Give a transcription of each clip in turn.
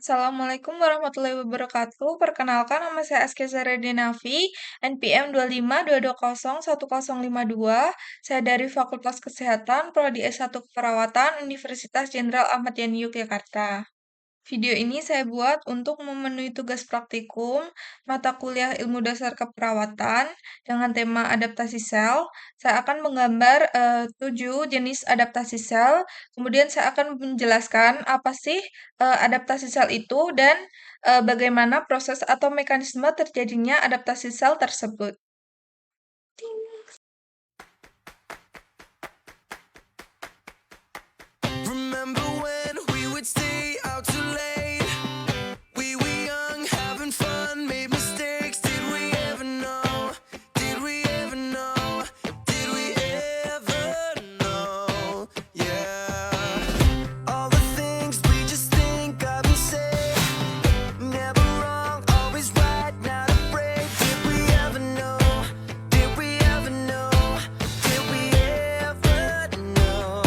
Assalamualaikum warahmatullahi wabarakatuh. Perkenalkan, nama saya Askezia Denavi, NPM 2522010052. Saya dari Fakultas Kesehatan, Prodi S1 Keperawatan, Universitas Jenderal Ahmad Yani Yogyakarta. Video ini saya buat untuk memenuhi tugas praktikum mata kuliah Ilmu Dasar Keperawatan dengan tema adaptasi sel. Saya akan menggambar 7 jenis adaptasi sel. Kemudian saya akan menjelaskan apa sih adaptasi sel itu dan bagaimana proses atau mekanisme terjadinya adaptasi sel tersebut. Remember when we would stay out too late? We were young, having fun, made mistakes. Did we ever know? Did we ever know? Did we ever know? Yeah. All the things we just think of and say, never wrong, always right, not afraid. Did we ever know? Did we ever know? Did we ever know?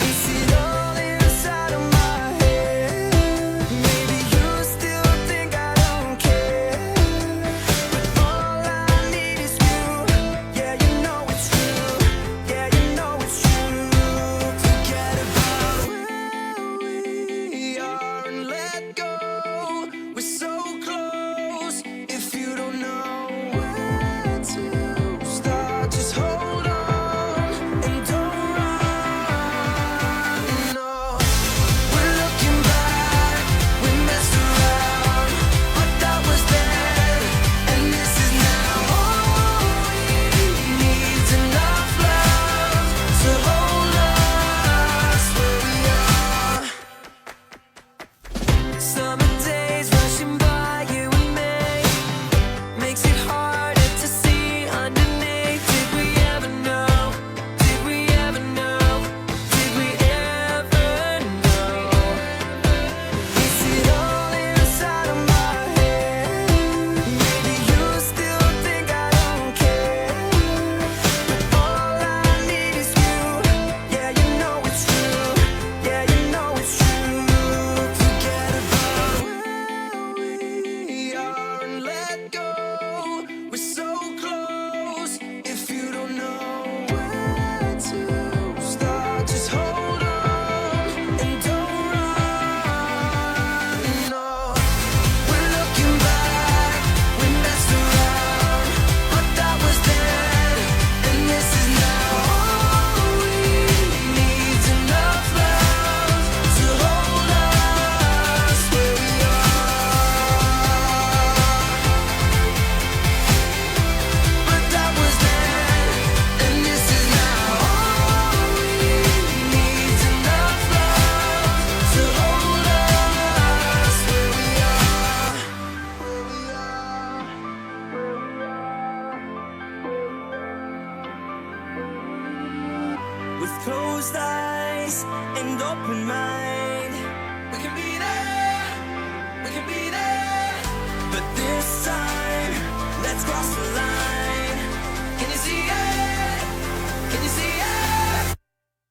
Is it all inside of my head? Maybe you still think I don't care, but all I need is you. Yeah, you know it's true. Yeah, you know it's true. Forget about where we are and let go. We're so close. If you don't know where to start, just hold on and don't run. No, we're looking back. We messed around, but that was then, and this is now. All we need's enough love to hold us where we are. Summer days rushing by you and me makes it harder to see underneath. Did we ever know? Did we ever know? Did we ever know? Is it all inside of my head? Maybe you still think I don't care, but all I need is you. Yeah, you know it's true. Yeah, you know it's true. Forget about where we are and let go. We're so close. If you don't know where to start, just hold on and don't run. No, we're looking back. We messed around, but that was then, and this is now. All we need's enough love to hold us where we are. But that was then, and this is now. All we need's enough love to hold us where we are. Where we are. With closed eyes and open mind, we can be there, we can be there. But this time, let's cross the line. Can you see it? Can you see it?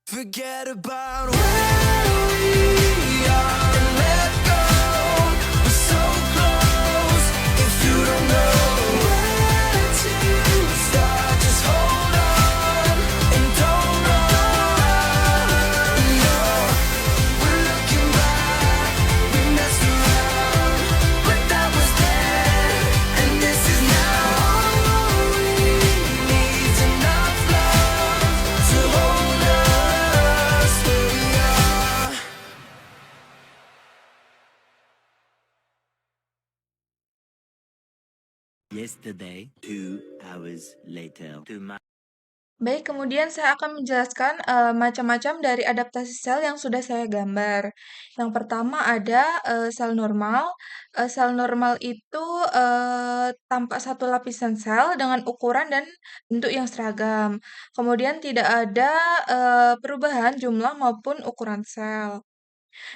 Forget about where we are and let go. We're so close. If you don't know where to start, just hold on and don't run. No, we're looking back. We messed around, but that was then, and this is now. All we need's enough love to hold us where we are. Yesterday, 2 hours later. Baik, kemudian saya akan menjelaskan macam-macam dari adaptasi sel yang sudah saya gambar. Yang pertama ada sel normal. Sel normal itu tampak satu lapisan sel dengan ukuran dan bentuk yang seragam. Kemudian tidak ada perubahan jumlah maupun ukuran sel.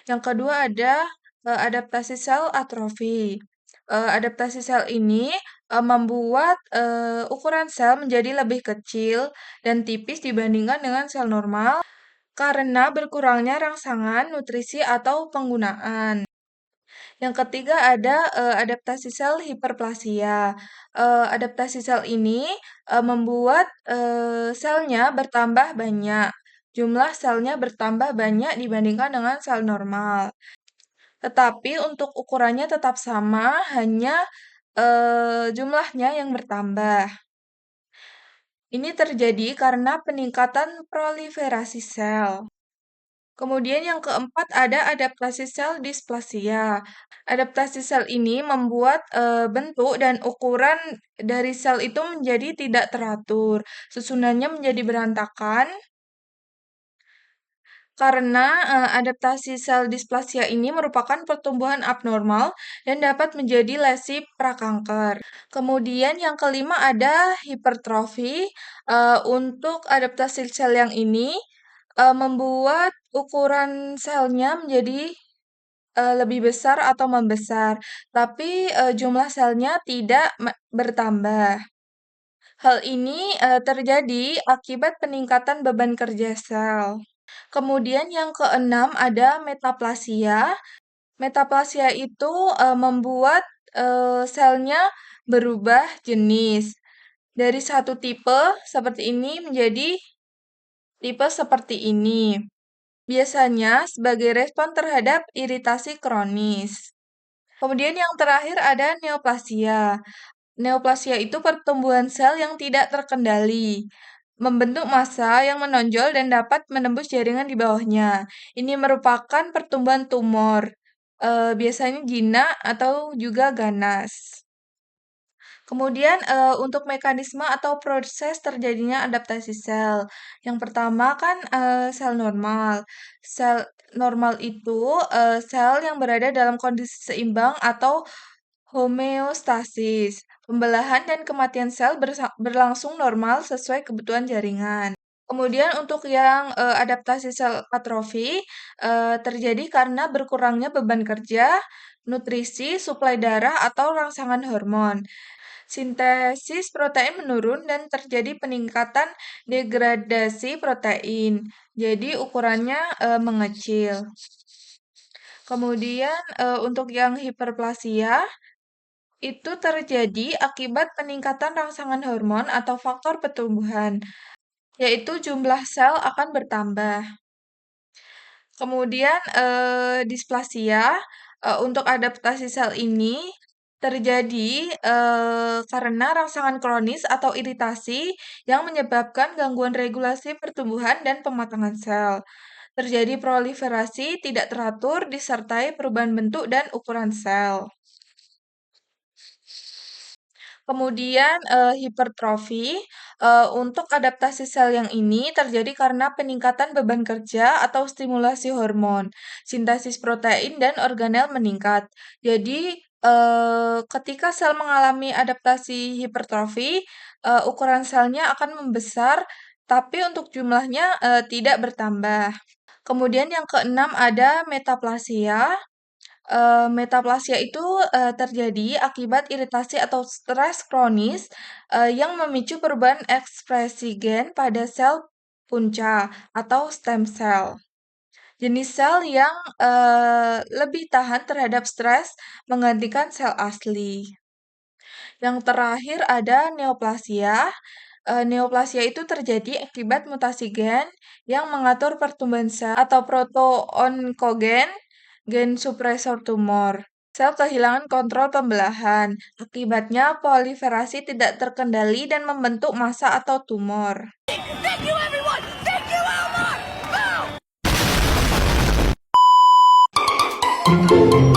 Yang kedua ada adaptasi sel atrofi. Adaptasi sel ini membuat ukuran sel menjadi lebih kecil dan tipis dibandingkan dengan sel normal karena berkurangnya rangsangan, nutrisi, atau penggunaan. Yang ketiga ada adaptasi sel hiperplasia. Adaptasi sel ini membuat selnya bertambah banyak. Jumlah selnya bertambah banyak dibandingkan dengan sel normal. Tetapi untuk ukurannya tetap sama, hanya jumlahnya yang bertambah. Ini terjadi karena peningkatan proliferasi sel. Kemudian yang keempat ada adaptasi sel displasia. Adaptasi sel ini membuat bentuk dan ukuran dari sel itu menjadi tidak teratur. Susunannya menjadi berantakan karena adaptasi sel displasia ini merupakan pertumbuhan abnormal dan dapat menjadi lesi prakanker. Kemudian yang kelima ada hipertrofi. Untuk adaptasi sel yang ini membuat ukuran selnya menjadi lebih besar atau membesar, tapi jumlah selnya tidak bertambah. Hal ini terjadi akibat peningkatan beban kerja sel. Kemudian yang keenam ada metaplasia. Metaplasia itu membuat selnya berubah jenis dari satu tipe seperti ini menjadi tipe seperti ini. Biasanya sebagai respon terhadap iritasi kronis. Kemudian yang terakhir ada neoplasia. Neoplasia itu pertumbuhan sel yang tidak terkendali, membentuk massa yang menonjol dan dapat menembus jaringan di bawahnya. Ini merupakan pertumbuhan tumor, biasanya jinak atau juga ganas. Kemudian untuk mekanisme atau proses terjadinya adaptasi sel. Yang pertama kan sel normal. Sel normal itu sel yang berada dalam kondisi seimbang atau homeostasis. Pembelahan dan kematian sel berlangsung normal sesuai kebutuhan jaringan. Kemudian untuk yang adaptasi sel atrofi terjadi karena berkurangnya beban kerja, nutrisi, suplai darah, atau rangsangan hormon. Sintesis protein menurun dan terjadi peningkatan degradasi protein. Jadi ukurannya mengecil. Kemudian untuk yang hiperplasia itu terjadi akibat peningkatan rangsangan hormon atau faktor pertumbuhan, yaitu jumlah sel akan bertambah. Kemudian displasia untuk adaptasi sel ini terjadi karena rangsangan kronis atau iritasi yang menyebabkan gangguan regulasi pertumbuhan dan pematangan sel. Terjadi proliferasi tidak teratur disertai perubahan bentuk dan ukuran sel. Kemudian hipertrofi, untuk adaptasi sel yang ini terjadi karena peningkatan beban kerja atau stimulasi hormon, sintesis protein dan organel meningkat. Jadi, ketika sel mengalami adaptasi hipertrofi, ukuran selnya akan membesar, tapi untuk jumlahnya tidak bertambah. Kemudian yang keenam ada metaplasia. Metaplasia itu terjadi akibat iritasi atau stres kronis yang memicu perubahan ekspresi gen pada sel punca atau stem cell. Jenis sel yang lebih tahan terhadap stres menggantikan sel asli. Yang terakhir ada neoplasia. Neoplasia itu terjadi akibat mutasi gen yang mengatur pertumbuhan sel atau proto-onkogen, gen supresor tumor. Sel kehilangan kontrol pembelahan. Akibatnya proliferasi tidak terkendali dan membentuk massa atau tumor. Thank you, everyone! Thank you, Elmar! Boom!